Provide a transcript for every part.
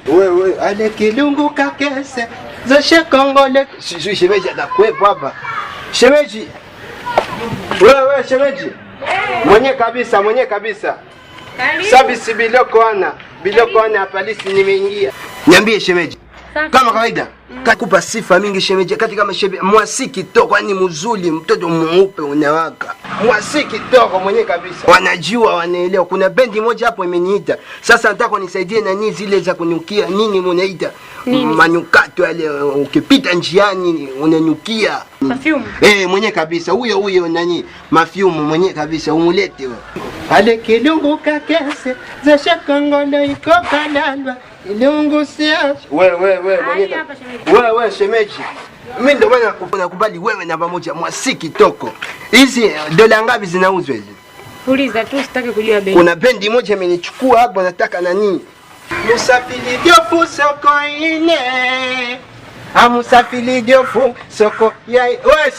Wewe ale kilungu kakese. Zashe kongole. Sisi shemeji atakwepo hapa. Shemeji. Wewe shemeji. Mwenye kabisa. Sabisi biloko ana hapa lisi nimeingia. Niambie shemeji. Kama kawaida. Kakupa sifa mingi shemeji kati kama shemeji mwasiki toko yani mzuri mtoto mweupe unawaka. Mwasiki toko mwenye kabisa. Wanajua wanaelewa kuna bendi moja hapo imeniita. Sasa nataka nisaidie na nini zile za kunukia nini munaita? Manukato yale ukipita njiani unanukia. Perfume. Mwenye kabisa huyo nani? Perfume mwenye kabisa umulete wewe. Ale kilungu kakese za shakangolo iko kalalwa. Ilungu siache. Wewe mwenye. Wewe shemeji. Mimi ndio maana nakubali wewe na pamoja mwasiki toko. Hizi dola ngapi zinauzwa hizi? Uliza tu sitaki kujua bei. Kuna bendi moja imenichukua hapo nataka nani? Musafiri diofu soko ine. Musafiri diofu soko ya. Wewe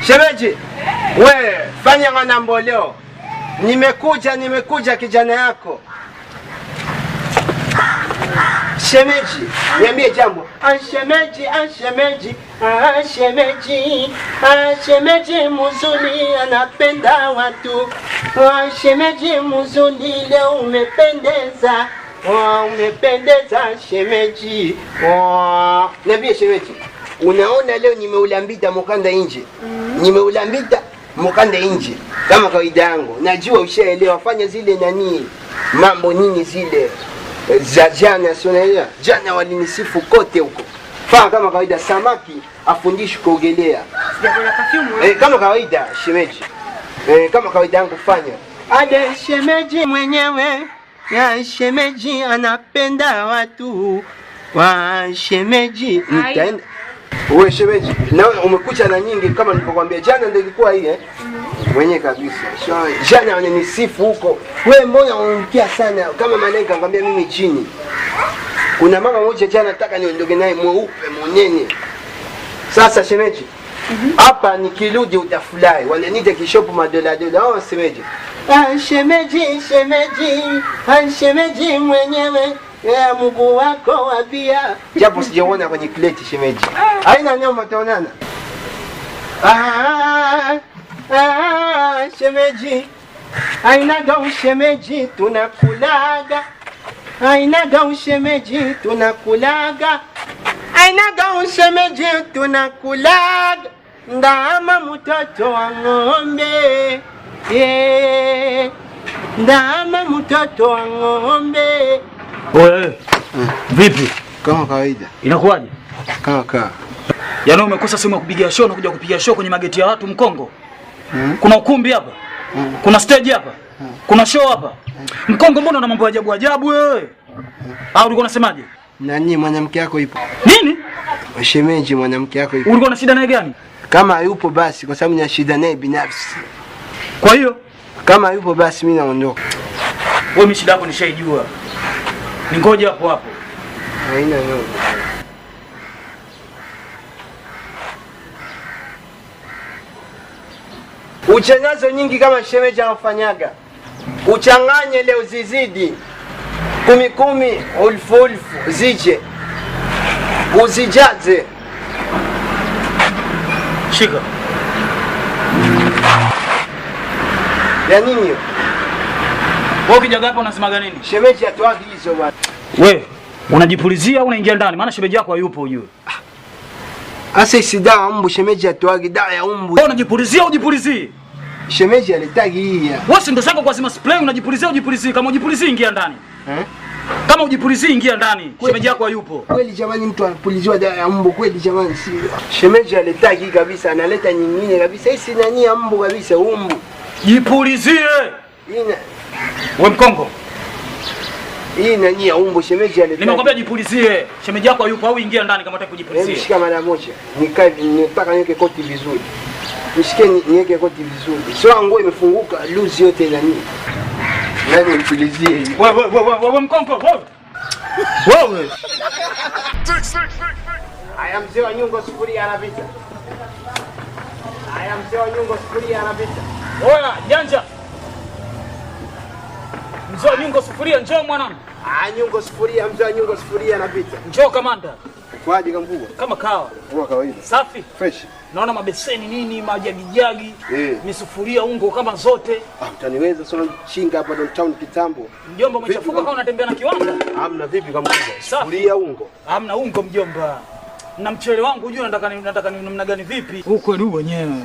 shemeji. Wewe fanya ngana mboleo. Nimekuja kijana yako. Shemeji, niambie jambo. Shemeji mzuri anapenda watu. Shemeji mzuri leo umependeza. Umependeza shemeji. Niambie shemeji. Unaona leo nimeulambita mukanda nje. Nimeulambita mukanda nje. Kama kawaida yangu. Najua ushaelewa fanya zile nani mambo nini zile. Za jana sunaelewa. Jana walinisifu kote huko. Faa kama kawaida samaki afundishi kuogelea. Sijakula perfume. Kama kawaida shemeji. Kama kawaida yangu fanya. Ade shemeji mwenyewe. Ya shemeji anapenda watu. Wa shemeji nitaenda. Wewe shemeji, na umekuja na nyingi kama nilipokuambia jana ndio ilikuwa hii mwenye kabisa. Jana wananisifu huko. Wewe mbona unamkia sana kama malaika ngambia mimi chini. Kuna mama mmoja jana nataka niondoke naye mweupe mwenene. Sasa shemeji. Hapa nikirudi utafurahi. Wananiita kishopu madola. Shemeji. Shemeji mwenyewe. Mungu wako wabia. Japo sijaona kwenye kleti shemeji. Haina nyama taonana. Shemeji. Ainaga ushemeji tunakulaga. Ainaga ushemeji tunakulaga. Ndama mtoto wa ng'ombe. Ndama mtoto wa ng'ombe. Wewe. Vipi? Kama kawaida. Inakuwaje? Kaka. Yaani umekosa simu ya kupigia show na kuja kupigia show kwenye mageti ya watu Mkongo? Kuna ukumbi hapa? Kuna stage hapa? Kuna show hapa? Mkongo mbona una mambo ya ajabu wewe? Au ulikuwa unasemaje? Nani mwanamke yako ipo? Nini? Shemeji mwanamke yako ipo. Ulikuwa na shida naye gani? Kama yupo basi kwa sababu nina shida naye binafsi. Kwa hiyo kama yupo basi mimi naondoka. Wewe mimi shida yako nishaijua. Ningoje hapo. Haina neno. Uchangazo nyingi kama shemeji anafanyaga. Uchanganye leo zizidi. 10 ulfu zije. Uzijaze. Shika. Ya nini hiyo? Wewe kijaga hapa unasemaga nini? Shemeji atoagi hizo bwana. Wewe unajipulizia au unaingia ndani? Maana shemeji yako hayupo ujue. Asa si dawa mbu shemeji atoagi dawa ya mbu. Wewe unajipulizia au ujipulizii? Shemeji alitagi hii ya. Wewe ndio shaka kwa sima spray unajipulizia ujipulizii. Kama ujipulizii ingia ndani. Kama ujipulizii ingia ndani. Shemeji yako hayupo. Kweli jamani mtu anapuliziwa dawa ya mbu kweli jamani si. Shemeji alitagi kabisa analeta nyingine kabisa. Hii si nani ya mbu kabisa umbu. Jipulizie. Ina. Wewe Mkongo. Hii nani ya umbu shemeji alitagi. Nimekwambia jipulizie. Shemeji yako hayupo au ingia ndani kama unataka kujipulizia. Shika mara moja. Nikae nitaka niweke koti vizuri. Nishike niweke koti vizuri. Sio nguo imefunguka luzi yote nani. Nani nipulizie. Wewe Mkongo. Wewe. Aya mzee wa nyungo sufuria anapita. Oya, janja. Mzee Nyungo sufuria, njoo mwanangu. Nyungo sufuria, mzee Nyungo sufuria anapita. Njoo kamanda. Kwaje kamkubwa? Kama kawa. Kama kawaida. Safi. Fresh. Naona mabeseni nini, majagi, misufuria, ungo kama zote. Utaniweza sana chinga hapa downtown kitambo. Mjomba umechafuka kama unatembea na kiwanda. Hamna vipi kamkubwa? Sufuria ungo. Hamna ungo mjomba. Na mchele wangu unajua nataka namna gani vipi? Huko ni wenyewe.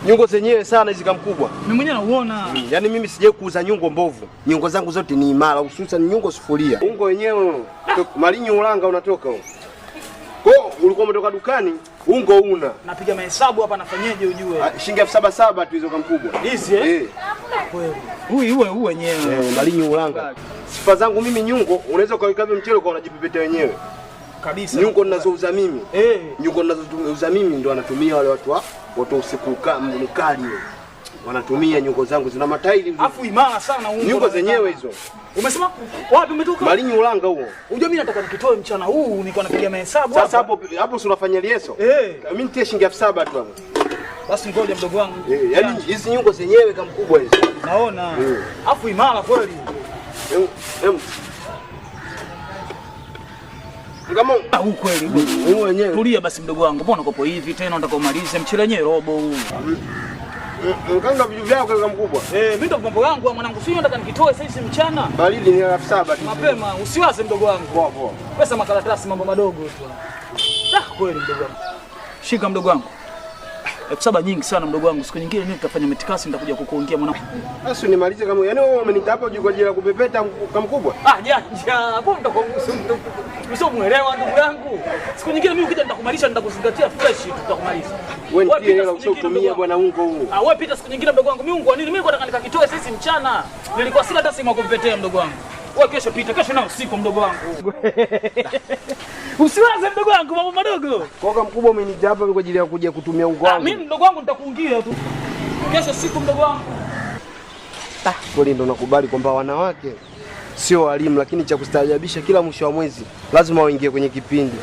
Nyungo zenyewe sana hizi kamkubwa. Mimi mwenyewe nauona. Yaani mimi sije kuuza nyungo mbovu. Nyungo zangu zote ni imara, hususan nyungo sufuria. Ungo wenyewe Malinyi Ulanga unatoka huko. Ulikuwa umetoka dukani, ungo una. Napiga mahesabu hapa nafanyaje ujue? Shilingi 7,700 tu hizo kamkubwa. Hizi kweli. Huyu wenyewe. Malinyi Ulanga. Sifa zangu mimi nyungo, unaweza ukaweka mchele kwa unajipepeta wenyewe. Kabisa. Nyungo ninazouza mimi. Nyungo ninazouza mimi ndio wanatumia wale watu usiku mkali. Wanatumia nyungo zangu zina matairi. Afu imara sana ungo. Nyungo zenyewe hizo. Umesema wapi umetoka? Malinyi Ulanga huo. Unajua mimi nataka nikitoe mchana huu niko napiga mahesabu hapa. Sasa hapo si unafanya lieso? Mimi nitie shilingi 7,000 tu hapo. Basi ngoja mdogo wangu. Yaani hizi nyungo zenyewe kama kubwa hizo. Naona. Afu imara kweli. Kama huu kweli. Huu wenyewe. Tulia basi mdogo wangu. Mbona uko hivi tena unataka umalize mchele wenyewe robo huu? Nganga vitu vyako kama mkubwa. Mimi ndo mambo yangu mwanangu. Sio nataka nikitoe sasa mchana. Baridi ni 7,000 tu. Mapema, usiwaze mdogo wangu. Poa. Pesa makaratasi mambo madogo tu. Kweli mdogo wangu. Shika mdogo wangu. 7,000 nyingi sana mdogo wangu. Siku nyingine mimi nitafanya metikasi nitakuja kukuongea mwanangu. Sasa nimalize kama yaani wewe umenita hapa kwa ajili ya kupepeta kama mkubwa. Hapo ndo Usio muelewa ndugu yangu. Siku nyingine mimi ukija nitakumalisha nitakuzingatia fresh tutakumaliza. Wewe ndiye hela usiotumia bwana ungo huu. Wewe pita siku nyingine mdogo wangu. Mimi ungo nini? Mimi nataka nikakitoe sisi mchana. Nilikuwa sina hata simu kumpetea mdogo wangu. Wewe kesho pita, kesho na usiku mdogo wangu. Usiwaze mdogo wangu mambo madogo. Kwa mkubwa umenita hapa kwa ajili ya kuja kutumia ungo wangu. Mimi mdogo wangu nitakuungia tu. Kesho siku mdogo wangu. Kweli ndo nakubali kwamba wanawake sio walimu, lakini cha kustaajabisha kila mwisho wa mwezi lazima waingie kwenye kipindi.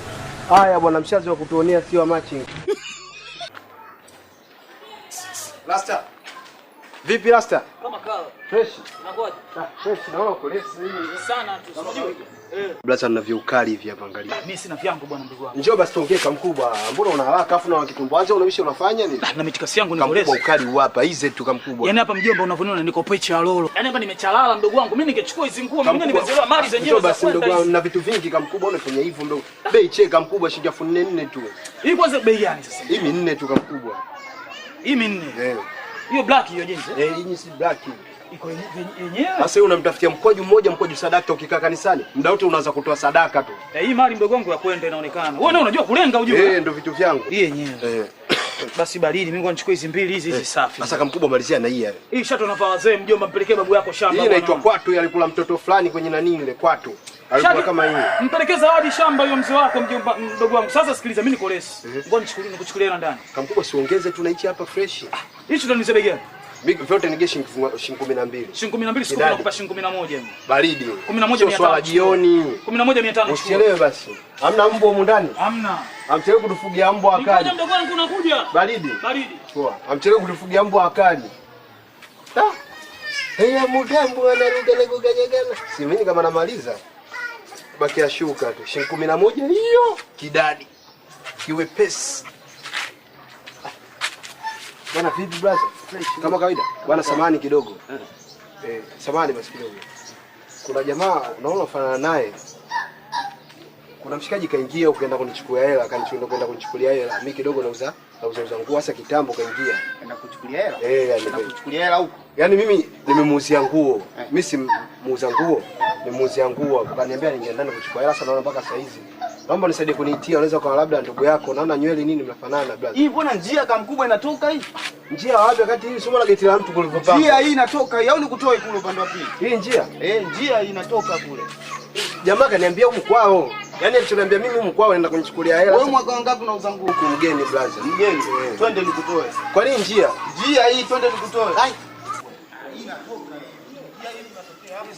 Haya bwana, mshazi wa kutuonea sio matching. Rasta. Vipi Rasta? Kama kawa. Fresh. Unakuaje? Fresh, naona uko lesi sana tu. Unajua? Blaza na viukali hivi hapa angalia. Mimi sina vyangu bwana mdogo wangu. Njoo basi tuongee kama mkubwa. Mbona una haraka afu na wakitumbaanza unawisha unafanya nini? Na mitikasi yangu ni kolesi. Kama ukali hapa hizi tu kama mkubwa. Yaani hapa mjomba unavoniona niko pecha lolo. Yaani hapa nimechalala mdogo wangu. Mimi ningechukua hizi nguo mimi nimezoea mali zenyewe za basi mdogo wangu na vitu vingi kama mkubwa unafanya hivyo mdogo. Bei cheka mkubwa shilingi 4,400 tu. Hii kwanza bei gani sasa? Hii 4 tu kama mkubwa. Hii 4. Hiyo black hiyo jeans. Hii si black. Iko yenyewe. Sasa wewe unamtafutia mkwaju mmoja mkwaju sadaka ukikaa kanisani. Muda wote unaanza kutoa sadaka tu. Hii mali mdogo wangu ya kwenda inaonekana. Wewe ndio unajua kulenga ujue. Ndio vitu vyangu. Hii yenyewe. Basi baridi mimi nichukue hizi mbili hizi safi. Sasa kama mkubwa malizia na hii. Hii shato unavaa wazee mjomba mpelekee babu yako shamba. Hii inaitwa kwatu, alikula mtoto fulani kwenye nani ile kwatu. Alikuwa kama hii. Mpelekee zawadi shamba hiyo mzee wako mjomba mdogo wangu. Sasa sikiliza mimi niko lesi. Ngoja nikuchukulie hela ndani. Kama mkubwa siongeze tu na hichi hapa fresh. Hichi tunanize bei gani? Vyote ni shilingi 12. Shilingi 12 siku nakupa shilingi 11. Baridi. 11,500. Swala jioni. 11,500. Usichelewe basi. Hamna mbwa humu ndani? Hamna. Amchelewe kutufugia mbwa akali. Ngoja mdogo wangu unakuja. Baridi. Baridi. Poa. Amchelewe kutufugia mbwa akali. Haya mudambu anaruka na kuganyagana. Si mimi kama namaliza. Baki ashuka tu. Shilingi 11 hiyo. Kidadi. Kiwepesi. Bwana vipi brother? Kama kawaida. Bwana samani kidogo. Samani basi kidogo. Kuna jamaa unaona ufanana naye. Kuna mshikaji kaingia ukaenda kunichukua hela, akanichukua kwenda kunichukulia hela. Mimi kidogo nauza nguo hasa kitambo kaingia. Enda kuchukulia hela? Enda kuchukulia hela huko. Yaani mimi nimemuuzia nguo. Mimi si muuza nguo. Nimemuuzia nguo. Akaniambia ningeenda kuchukua hela, sasa naona mpaka saa hizi. Naomba nisaidie kuniitia, unaweza kwa labda ndugu yako, naona nywele nini mnafanana brother. Hii mbona njia kama mkubwa inatoka hii? Njia wapi wakati hii somo la geti la mtu kulivopanga? Njia hii inatoka hii au nikutoe kule upande wa pili? Hii njia? Njia hii inatoka kule. Jamaa kaniambia huko kwao. Yaani alichoniambia mimi huko kwao naenda kunichukulia hela. Wewe mwaka wangapi unauza nguo? Huko mgeni brother. Mgeni. Twende nikutoe. Kwa nini njia? Njia hii twende nikutoe. Hai. Hii inatoka hii. Njia hii inatokea hapo.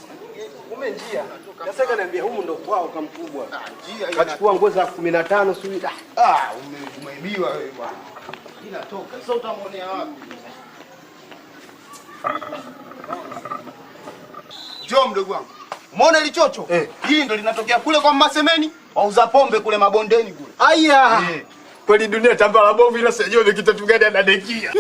Ume njia. Sasa kaniambia huko ndo kwao kama mkubwa. Njia hii. Kachukua nguo za 15 sui. Umeibiwa wewe bwana. Inatoka. Sasa utamwonea wapi? Njoo mdogo wangu. Umeona ile chocho? Hili ndo linatokea kule kwa Masemeni, wauza pombe kule mabondeni kule. Aya. Kweli dunia tambala bovu ila sijui ni kitu gani anadekia.